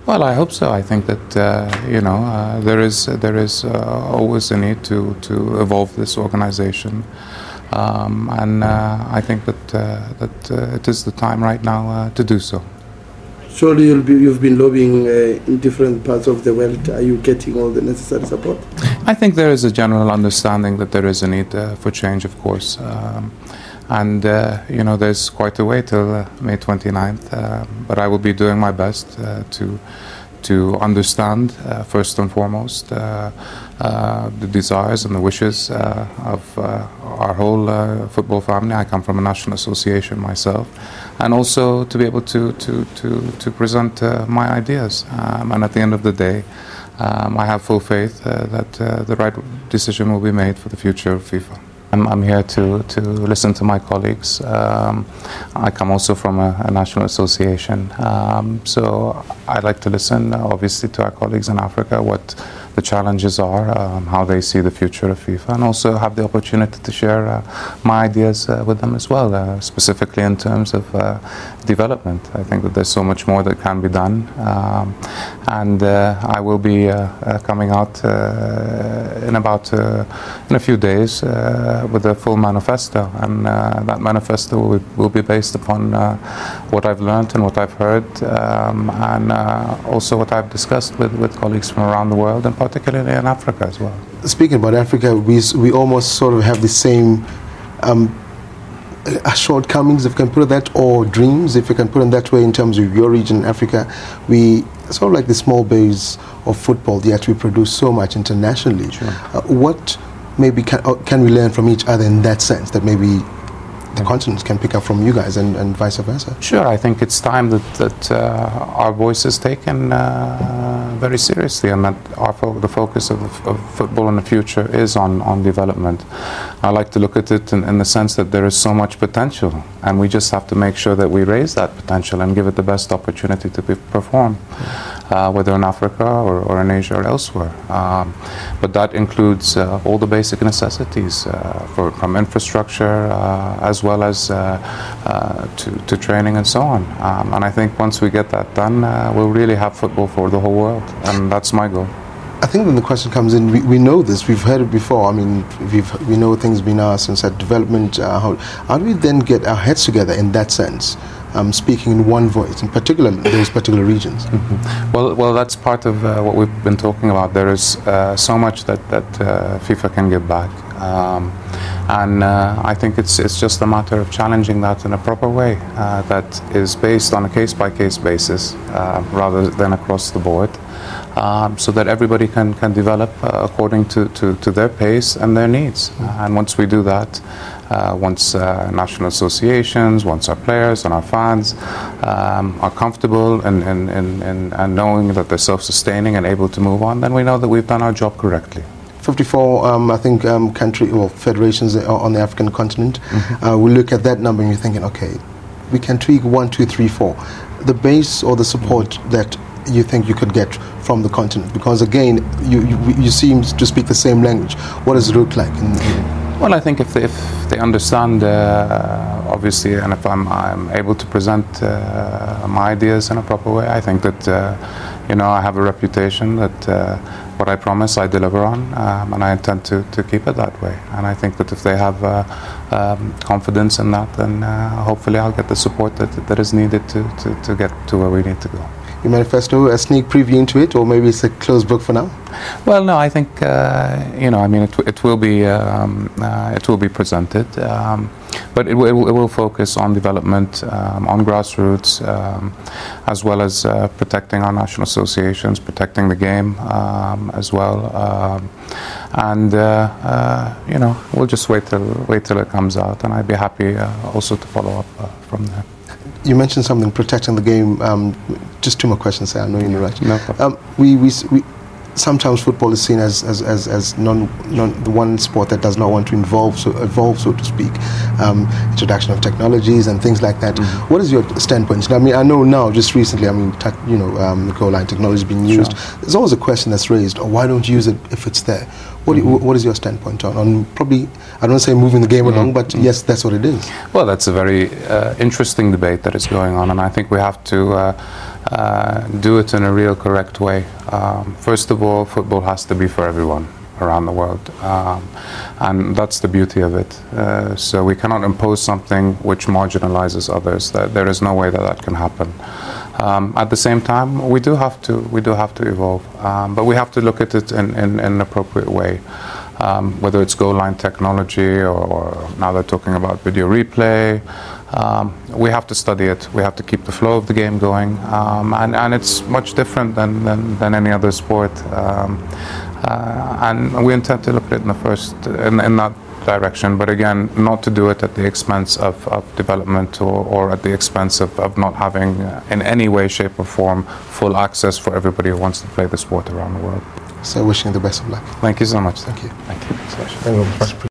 Well, I hope so. I think that there is always a need to evolve this organization, and I think that it is the time right now to do so. Surely you've been lobbying in different parts of the world. Are you getting all the necessary support? I think there is a general understanding that there is a need for change, of course. And there's quite a way till May 29th, but I will be doing my best to understand, first and foremost, the desires and the wishes of our whole football family. I come from a national association myself, and also to be able to present my ideas. And at the end of the day, I have full faith that the right decision will be made for the future of FIFA. I'm here to listen to my colleagues. I come also from a national association, so I'd like to listen, obviously, to our colleagues in Africa, what the challenges are, how they see the future of FIFA, and also have the opportunity to share my ideas with them as well, specifically in terms of development. I think that there's so much more that can be done, and I will be coming out in a few days with a full manifesto, and that manifesto will be based upon what I've learned and what I've heard, and also what I've discussed with colleagues from around the world, and particularly in Africa as well. Speaking about Africa, we almost sort of have the same shortcomings, if you can put it that, or dreams, if you can put it that way, in terms of your region, Africa. We sort of like the small base of football, yet we produce so much internationally. Sure. What maybe can we learn from each other in that sense, that maybe the continents can pick up from you guys, and vice versa? Sure, I think it's time that our voice is taken very seriously, and that the focus of football in the future is on development. I like to look at it in the sense that there is so much potential, and we just have to make sure that we raise that potential and give it the best opportunity to perform, whether in Africa or in Asia or elsewhere. But that includes all the basic necessities from infrastructure as well as to training and so on. And I think once we get that done, we'll really have football for the whole world, and that's my goal. I think then the question comes in, we know this, we've heard it before. I mean, we know things being asked and said, development, how do we then get our heads together in that sense, speaking in one voice, in particular those particular regions? Mm-hmm. Well, that's part of what we've been talking about. There is so much that FIFA can give back. And I think it's just a matter of challenging that in a proper way that is based on a case-by-case basis rather than across the board, so that everybody can develop according to their pace and their needs. And once we do that, once national associations, once our players and our fans are comfortable and knowing that they're self-sustaining and able to move on, then we know that we've done our job correctly. 54, I think, federations on the African continent. Mm-hmm. We look at that number and you're thinking, okay, we can tweak 1, 2, 3, 4. The base or the support that you think you could get from the continent, because again, you seem to speak the same language. What does it look like? Well, I think if they understand, obviously, and if I'm able to present my ideas in a proper way, I think that I have a reputation that what I promise I deliver on, and I intend to keep it that way. And I think that if they have confidence in that, then hopefully I'll get the support that is needed to get to where we need to go. Your manifesto, a sneak preview into it, or maybe it's a closed book for now? Well, no, I think it will be presented, but it will focus on development, on grassroots, as well as protecting our national associations, protecting the game as well, and we'll just wait till it comes out, and I'd be happy also to follow up from there. You mentioned something, protecting the game. Just two more questions there. I know you're right. No problem. We sometimes football is seen as the one sport that does not want to evolve, so to speak. Introduction of technologies and things like that. Mm-hmm. What is your standpoint? I mean, I know now, just recently, goal line technology is being used. Sure. There's always a question that's raised: why don't you use it if it's there? What is your standpoint on probably, I don't want to say moving the game along, but yes, that's what it is. Well, that's a very interesting debate that is going on, and I think we have to do it in a real correct way. First of all, football has to be for everyone around the world, and that's the beauty of it. So we cannot impose something which marginalizes others. There is no way that that can happen. At the same time, we do have to evolve, but we have to look at it in an appropriate way. Whether it's goal line technology or now they're talking about video replay, we have to study it. We have to keep the flow of the game going, and it's much different than any other sport. And we intend to look at it in that direction, but again, not to do it at the expense of development or at the expense of not having in any way, shape or form full access for everybody who wants to play the sport around the world. So wishing you the best of luck. Thank you so much. Thank you. Thank you.